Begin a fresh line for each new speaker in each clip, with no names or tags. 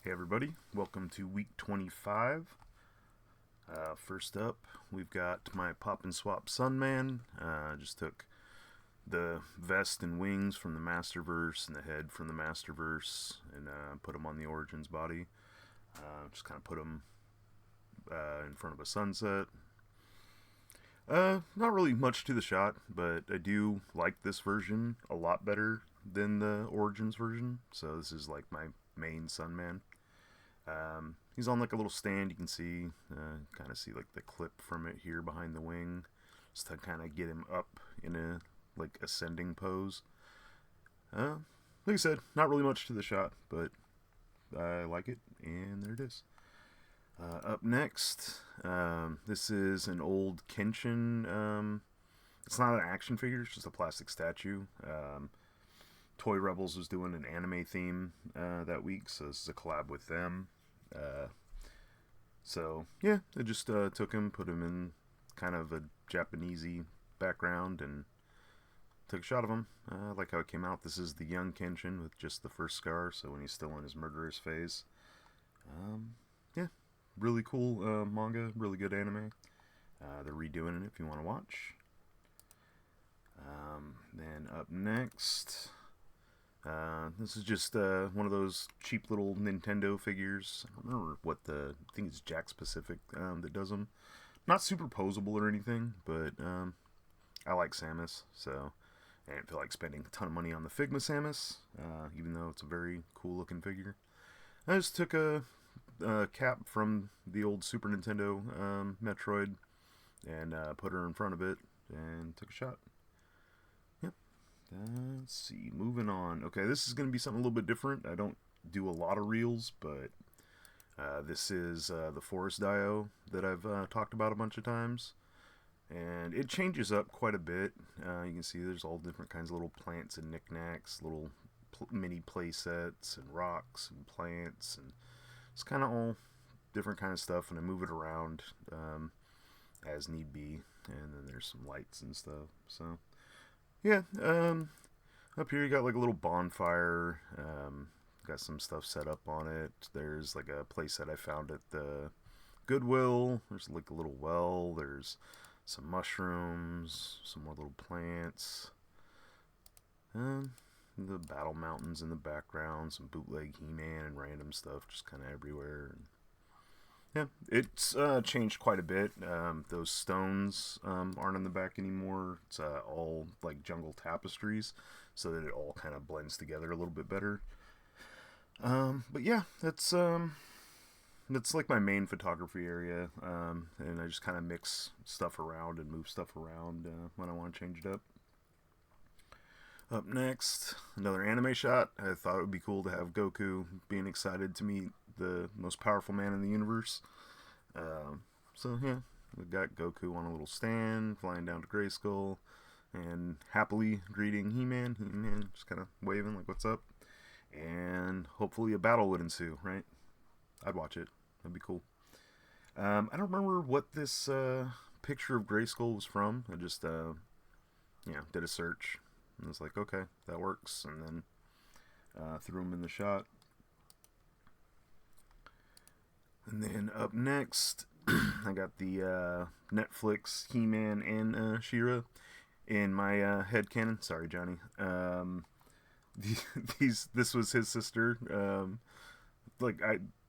Hey everybody, welcome to week 25. First up, we've got my Pop and Swap Sunman. Just took the vest and wings from the Masterverse and the head from the Masterverse and put them on the Origins body. Just kind of put them in front of a sunset. Not really much to the shot, but I do like this version a lot better than the Origins version. So this is like my main Sunman. He's on like a little stand. You can see, kind of see like the clip from it here behind the wing, just to kind of get him up in a like ascending pose. Like I said, not really much to the shot, but I like it, and there it is. Up next, this is an old Kenshin. It's not an action figure; it's just a plastic statue. Toy Rebels was doing an anime theme that week, so this is a collab with them. So yeah, I just took him, put him in kind of a Japanesey background, and took a shot of him. I like how it came out. This is the young Kenshin with just the first scar, so when he's still in his murderous phase. Yeah, really cool manga, really good anime. They're redoing it if you want to watch. Then up next, this is just one of those cheap little Nintendo figures. I don't remember what I think it's Jack Specific that does them. Not super posable or anything, but I like Samus, so I didn't feel like spending a ton of money on the Figma Samus, even though it's a very cool looking figure. I just took a cap from the old Super Nintendo Metroid and put her in front of it and took a shot. Yep. Let's see. Moving on. Okay, this is going to be something a little bit different. I don't do a lot of reels, but this is the Forest Dio that I've talked about a bunch of times. And it changes up quite a bit. You can see there's all different kinds of little plants and knickknacks, little mini play sets and rocks and plants, and it's kind of all different kind of stuff, and I move it around as need be. And then there's some lights and stuff. So yeah, up here you got like a little bonfire. Got some stuff set up on it. There's like a place that I found at the Goodwill. There's like a little well. There's some mushrooms, some more little plants. The battle mountains in the background, some bootleg He-Man and random stuff just kind of everywhere. Yeah, it's changed quite a bit. Those stones aren't in the back anymore. It's all like jungle tapestries, so that it all kind of blends together a little bit better. But yeah, that's like my main photography area, and I just kind of mix stuff around and move stuff around when I want to change it up. Up next, another anime shot. I thought it would be cool to have Goku being excited to meet the most powerful man in the universe. So yeah, we got Goku on a little stand, flying down to Grayskull, and happily greeting He-Man. He-Man just kind of waving like, "What's up?" And hopefully a battle would ensue, right? I'd watch it. That'd be cool. I don't remember what this picture of Grayskull was from. I just, did a search. And was like, okay, that works. And then threw him in the shot. And then up next, I got the Netflix He-Man and She-Ra in my head canon. Sorry, Johnny. This was his sister.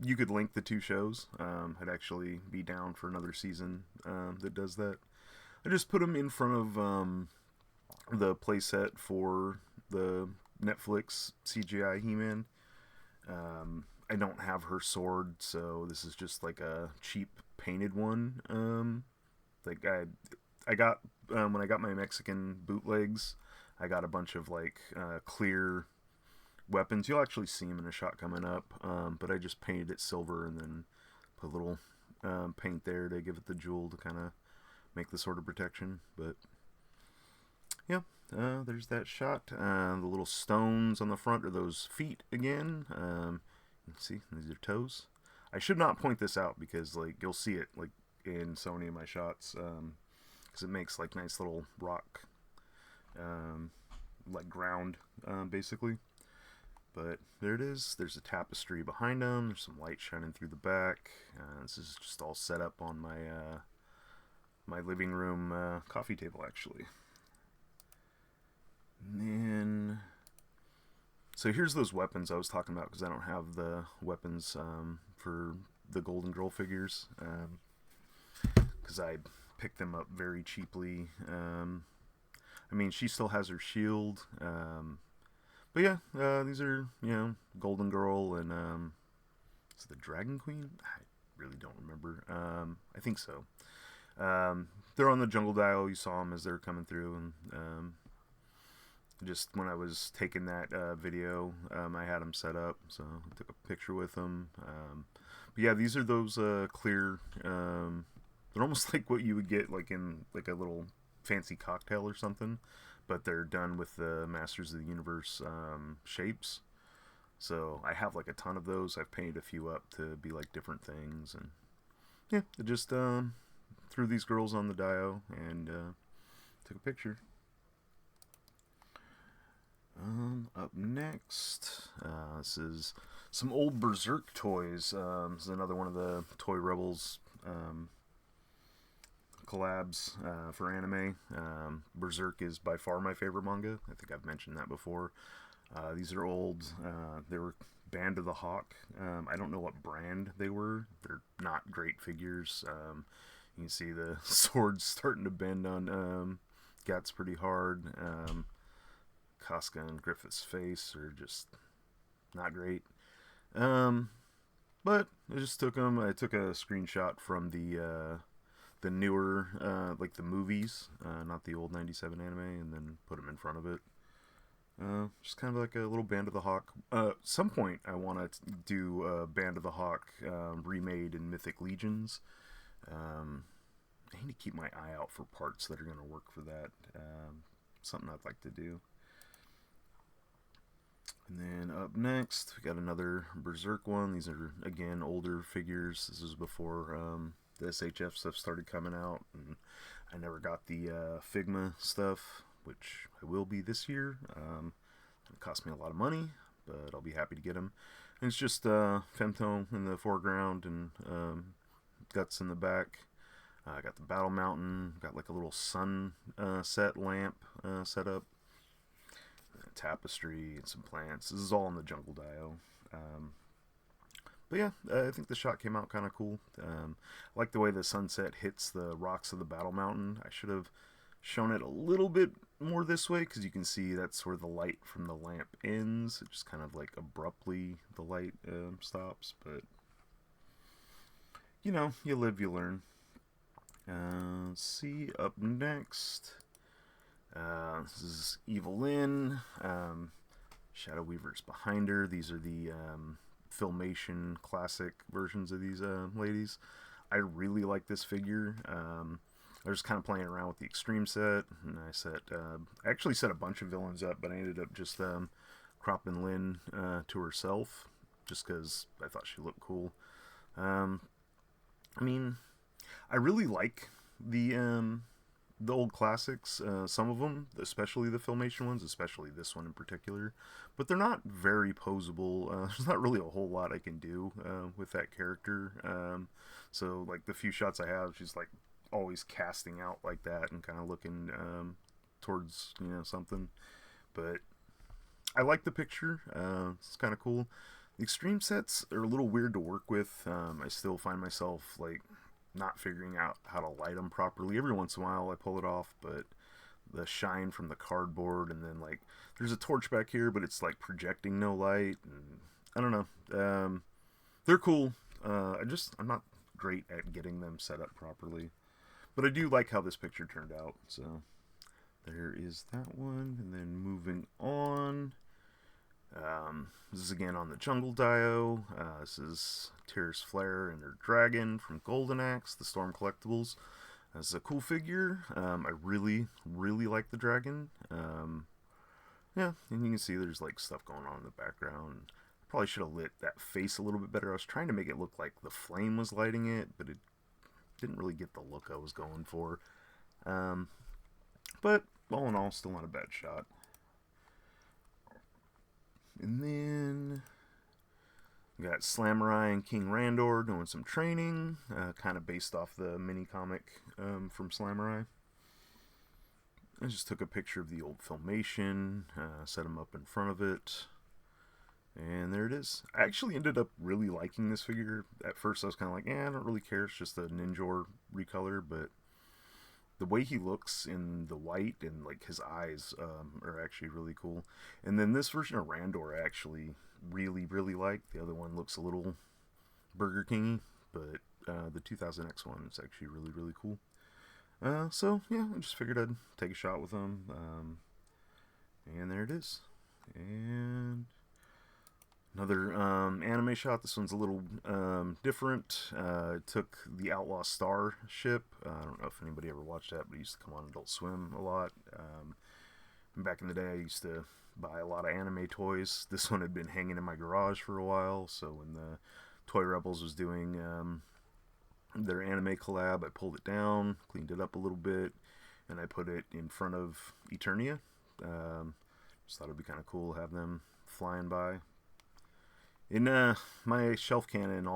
You could link the two shows. I'd actually be down for another season that does that. I just put them in front of the playset for the Netflix CGI He-Man. I don't have her sword, so this is just like a cheap painted one. Like I got when I got my Mexican bootlegs, I got a bunch of like clear weapons. You'll actually see them in a shot coming up, but I just painted it silver and then put a little paint there to give it the jewel to kind of make the sword of protection. But yeah, there's that shot. The little stones on the front are those feet again. You can see these are toes. I should not point this out because like you'll see it like in so many of my shots because it makes like nice little rock like ground basically. But there it is. There's a tapestry behind them. There's some light shining through the back. This is just all set up on my my living room coffee table, actually. And then, so here's those weapons I was talking about, because I don't have the weapons for the Golden Girl figures, because I picked them up very cheaply. I mean, she still has her shield. But yeah, these are, Golden Girl and, is it the Dragon Queen? I really don't remember. I think so. They're on the Jungle Dial. You saw them as they were coming through. And just when I was taking that video, I had them set up. So I took a picture with them. But yeah, these are those clear, they're almost like what you would get like in like a little fancy cocktail or something, but they're done with the Masters of the Universe shapes. So I have like a ton of those. I've painted a few up to be like different things, and yeah, I just threw these girls on the Dio and took a picture. Up next, this is some old Berserk toys. This is another one of the Toy Rebels collabs for anime. Berserk is by far my favorite manga. I think I've mentioned that before. These are old. They were Band of the Hawk. I don't know what brand they were. They're not great figures. You can see the swords starting to bend on Guts pretty hard. Casca and Griffith's face are just not great. But I just took them. I took a screenshot from the newer, like the movies, not the old 97 anime, and then put them in front of it. Just kind of like a little Band of the Hawk. Some point I want to do Band of the Hawk remade in Mythic Legions. I need to keep my eye out for parts that are going to work for that. Something I'd like to do. And then up next, we got another Berserk one. These are, again, older figures. This is before the SHF stuff started coming out, and I never got the Figma stuff, which I will be this year. It cost me a lot of money, but I'll be happy to get them. And it's just Femto in the foreground and Guts in the back. I got the Battle Mountain, got like a little sun set lamp set up. Tapestry and some plants. This is all in the Jungle Dio. But yeah, I think the shot came out kind of cool. I like the way the sunset hits the rocks of the Battle Mountain. I should have shown it a little bit more this way, because you can see that's where the light from the lamp ends. It just kind of like abruptly the light stops. But you know, you live, you learn. Let's see, up next. This is Evelyn. Shadow Weaver's behind her. These are the Filmation classic versions of these ladies. I really like this figure. I was kind of playing around with the Extreme set, and I actually set a bunch of villains up, but I ended up just cropping Lynn to herself, just because I thought she looked cool. I mean, I really like the old classics, some of them, especially the Filmation ones, especially this one in particular, but they're not very posable. There's not really a whole lot I can do with that character. So like the few shots I have, she's like always casting out like that and kind of looking towards, something. But I like the picture. It's kind of cool. The Extreme sets are a little weird to work with. I still find myself like not figuring out how to light them properly. Every once in a while I pull it off, but the shine from the cardboard, and then like there's a torch back here, but it's like projecting no light, and I don't know. They're cool. I'm not great at getting them set up properly, but I do like how this picture turned out. So there is that one. And then moving on, this is again on the Jungle Dio. This is Tears Flare and her dragon from Golden Axe, the Storm Collectibles. This is a cool figure. I really, really like the dragon. Yeah, and you can see there's like stuff going on in the background. Probably should have lit that face a little bit better. I was trying to make it look like the flame was lighting it, but it didn't really get the look I was going for. But all in all, still not a bad shot. And then we got Slamurai and King Randor doing some training, kind of based off the mini comic from Slamurai. I just took a picture of the old Filmation, set him up in front of it, and there it is. I actually ended up really liking this figure. At first I was kind of like, I don't really care, it's just a Ninjor recolor, but the way he looks in the white and like his eyes are actually really cool. And then this version of Randor I actually really like. The other one looks a little Burger King-y, but the 2000X one is actually really cool. So yeah, I just figured I'd take a shot with them, and there it is. And another anime shot. This one's a little different. It took the Outlaw Star ship. I don't know if anybody ever watched that, but it used to come on Adult Swim a lot. Back in the day, I used to buy a lot of anime toys. This one had been hanging in my garage for a while, so when the Toy Rebels was doing their anime collab, I pulled it down, cleaned it up a little bit, and I put it in front of Eternia. Just thought it'd be kind of cool to have them flying by. In my shelf canon,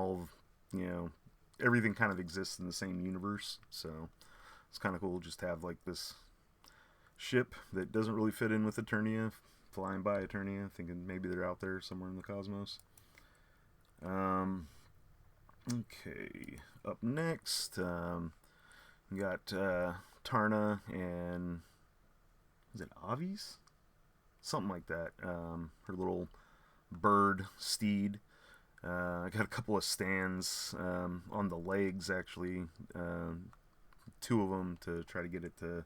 everything kind of exists in the same universe, so it's kind of cool just to have like this ship that doesn't really fit in with Eternia, flying by Eternia, thinking maybe they're out there somewhere in the cosmos. Okay, up next, we got Tarna and, is it Avi's? Something like that. Her little bird steed. I got a couple of stands on the legs, actually. Two of them to try to get it to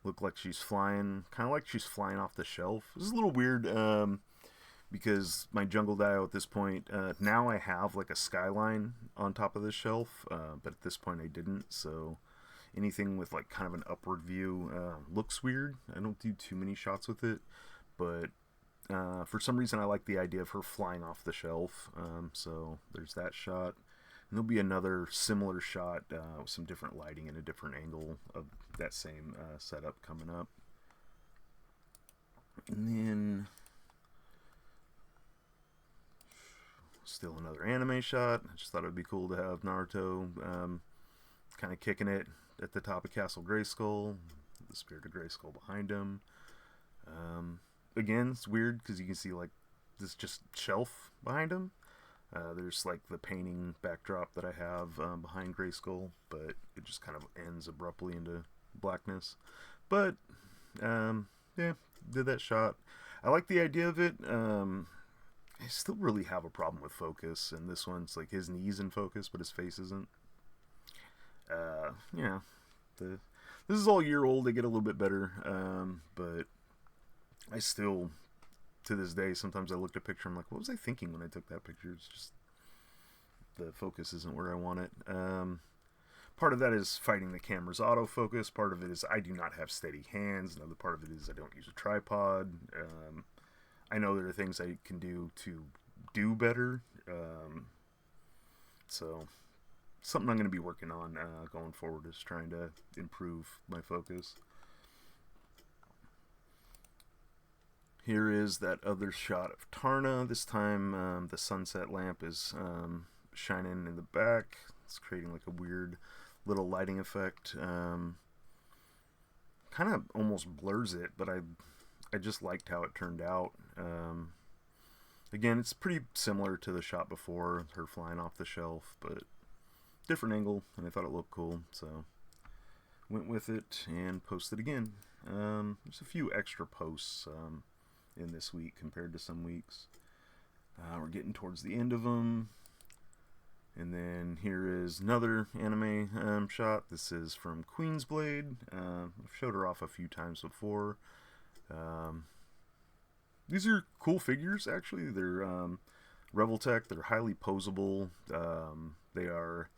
look like she's flying, kind of like she's flying off the shelf. This is a little weird because my Jungle Dio at this point, now I have like a skyline on top of this shelf, but at this point I didn't, so anything with like kind of an upward view looks weird. I don't do too many shots with it, but for some reason I like the idea of her flying off the shelf, so there's that shot. And there'll be another similar shot with some different lighting and a different angle of that same setup coming up. And then still another anime shot. I just thought it would be cool to have Naruto kind of kicking it at the top of Castle Grayskull, the Spirit of Grayskull behind him. Again, it's weird because you can see like this just shelf behind him. There's like the painting backdrop that I have behind Grayskull, but it just kind of ends abruptly into blackness. But yeah, did that shot. I like the idea of it. I still really have a problem with focus, and this one's like his knees in focus, but his face isn't. Yeah, this is all year old. They get a little bit better, but I still, to this day, sometimes I look at a picture, I'm like, what was I thinking when I took that picture? It's just the focus isn't where I want it. Part of that is fighting the camera's autofocus. Part of it is I do not have steady hands. Another part of it is I don't use a tripod. I know there are things I can do to do better. So something I'm going to be working on going forward is trying to improve my focus. Here is that other shot of Tarna. This time the sunset lamp is shining in the back. It's creating like a weird little lighting effect. Kind of almost blurs it, but I just liked how it turned out. Again, it's pretty similar to the shot before, her flying off the shelf, but different angle, and I thought it looked cool, so went with it and posted again. There's a few extra posts in this week compared to some weeks. We're getting towards the end of them. And then here is another anime shot. This is from Queen's Blade. I've showed her off a few times before. These are cool figures, actually. They're Revoltech. They're highly posable. They are,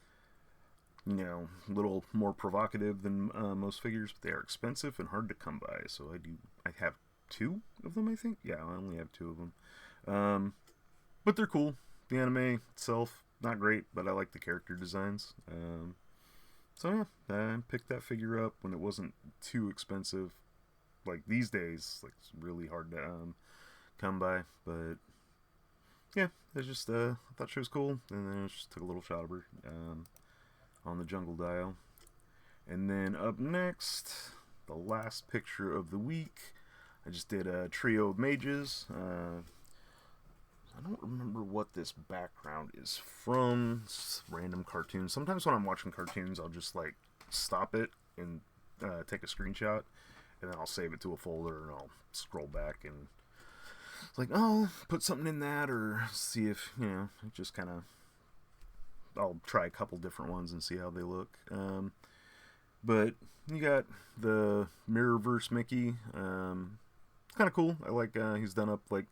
a little more provocative than most figures, but they are expensive and hard to come by. So I have 2 of them, I think. Yeah, I only have 2 of them. But they're cool. The anime itself, not great, but I like the character designs. So yeah, I picked that figure up when it wasn't too expensive. Like these days, like it's really hard to come by. But yeah, it's just I thought she was cool, and then I just took a little shot of her on the jungle dial. And then up next, the last picture of the week. I just did a trio of mages. I don't remember what this background is from. It's random cartoons. Sometimes when I'm watching cartoons, I'll just like stop it and take a screenshot, and then I'll save it to a folder and I'll scroll back and it's like, oh, put something in that, or see if just kind of. I'll try a couple different ones and see how they look. But you got the Mirrorverse Mickey. Kind of cool. I like he's done up like,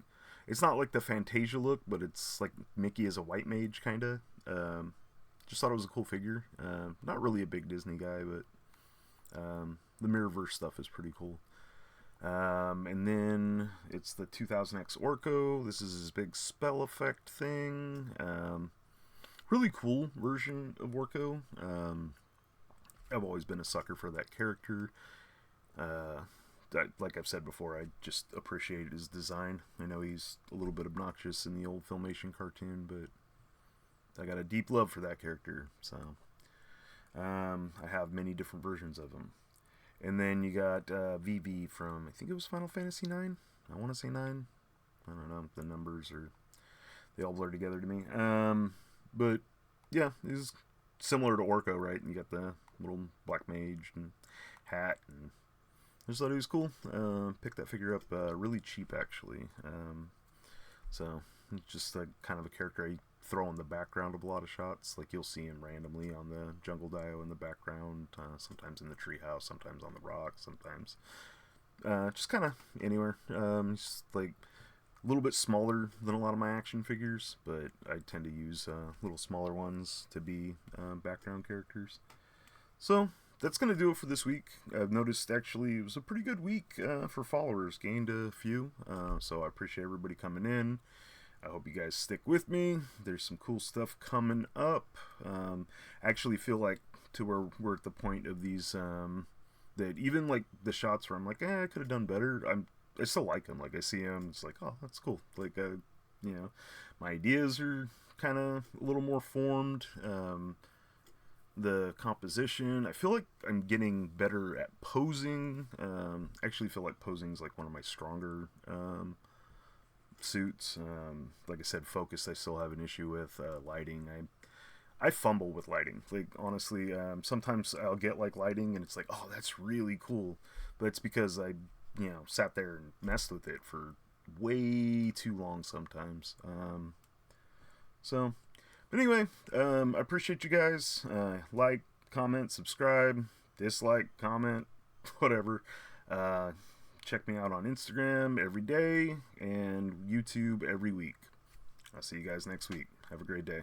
it's not like the Fantasia look, but it's like Mickey as a white mage kind of. Just thought it was a cool figure. Not really a big Disney guy, but the Mirrorverse stuff is pretty cool. And then it's the 2000X Orko. This is his big spell effect thing. Really cool version of Orko. I've always been a sucker for that character. Like I've said before, I just appreciate his design. I know he's a little bit obnoxious in the old Filmation cartoon, but I got a deep love for that character. So I have many different versions of him. And then you got VV from, I think it was Final Fantasy 9. I want to say 9. I don't know. The numbers are, they all blur together to me. But yeah, he's similar to Orko, right? And you got the little black mage and hat, and I just thought he was cool. Picked that figure up really cheap, actually. So it's just like kind of a character I throw in the background of a lot of shots. Like you'll see him randomly on the jungle dio in the background, sometimes in the treehouse, sometimes on the rock, sometimes just kind of anywhere. He's like a little bit smaller than a lot of my action figures, but I tend to use little smaller ones to be background characters. So that's going to do it for this week. I've noticed actually it was a pretty good week for followers. Gained a few, so I appreciate everybody coming in. I hope you guys stick with me. There's some cool stuff coming up. I actually feel like to where we're at the point of these that even like the shots where I'm like, I could have done better. I still like them. Like I see them, it's like, oh, that's cool. Like my ideas are kind of a little more formed. The composition, I feel like I'm getting better at posing. I actually feel like posing is like one of my stronger suits. Like I said, focus I still have an issue with. Lighting, I fumble with lighting. Like honestly, sometimes I'll get like lighting and it's like, oh, that's really cool, but it's because I sat there and messed with it for way too long sometimes. But anyway, I appreciate you guys. Like, comment, subscribe, dislike, comment, whatever. Check me out on Instagram every day and YouTube every week. I'll see you guys next week. Have a great day.